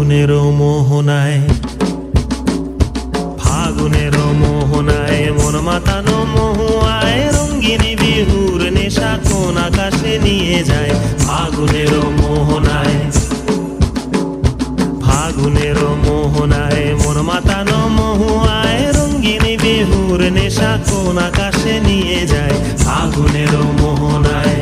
ফাগুনের মোহনায়, ফাগুনের মোহনায় মন মাতানো মহুয়ায় রঙ্গিনী বিহুর নেশা কোন আকাশে নিয়ে যায়। ফাগুনের মোহনায়, ফাগুনের মোহনায় মন মাতানো মহুয়ায় রঙ্গিনী বিহুর নেশা কোন আকাশে নিয়ে যায়। ফাগুনের মোহনায়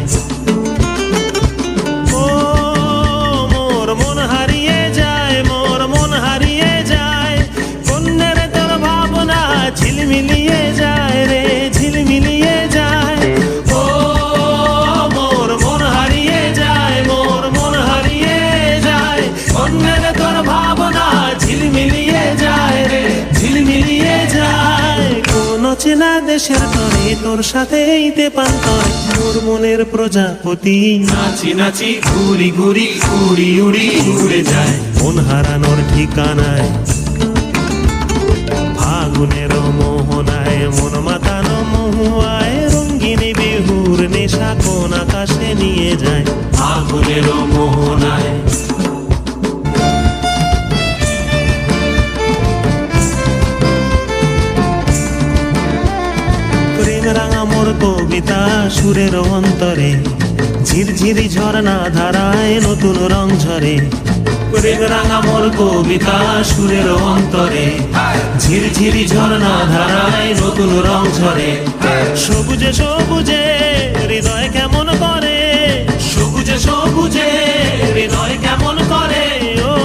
ঝিলমিলিয়ে যায় রে, ঝিলমিলিয়ে যায়। ও মোর মন হারিয়ে যায়, মোর মন হারিয়ে যায়। অন্যের তোর ভাবনা ঝিলমিলিয়ে যায় রে, ঝিলমিলিয়ে যায়। কোন চেনা দেশের তরে তোর সাথে ইতে পান্তরে মোর মনের প্রজাপতি নাচি নাচি ঘুরি ঘুরি উড়ি উড়ি উড়ে যায় মন হারানোর ঠিকানায়। ফাগুনের মোহনায় মন মাতানো মহুয়ায় রঙ্গিনী বিহুর নেশা কোন আকাশে নিয়ে যায়। ফাগুনের মোহনায় প্রেম রাঙা মোর কবিতা সুরের অন্তরে ঝিরঝিরি ঝর্ণা ধারায় নতুন রং ঝরে। প্রেম রাঙা মোর কবিতা সুরের অন্তরে ঝিরঝিরি ঝর্ণা ধারায় নতুন রং ঝরে। সবুজে সবুজে হৃদয় কেমন করে, সবুজে সবুজে হৃদয় কেমন করে। ও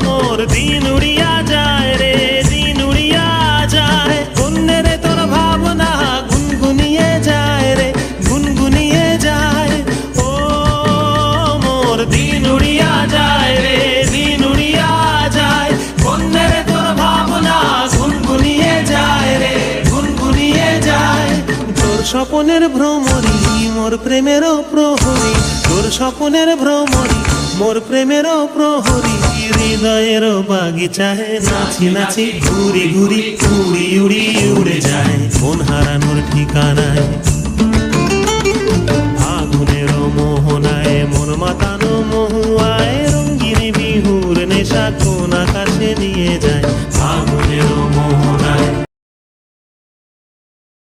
মোর দিন উড়িয়া যায় রে, দিন উড়িয়া যায়। অন্যের তোর ভাবনা গুনগুনিয়ে যায় রে, গুনগুনিয়ে যায়। ও মোর দিন উড়িয়া যায় রে, দিন উড়িয়া যায়। অন্যের তোর ভাবনা গুনগুনিয়ে যায় রে, গুনগুনিয়ে যায়। তোর স্বপনের ভ্রমরি মোর প্রেমের প্রহরী, তোর স্বপনের ভ্রমরি মোর প্রেমের প্রহরী। হৃদয়ের বাগিচায় নাচি নাচি ঘুরি ঘুরি উড়ি উড়ি উড়ে যায় মন হারানোর ঠিকানায়।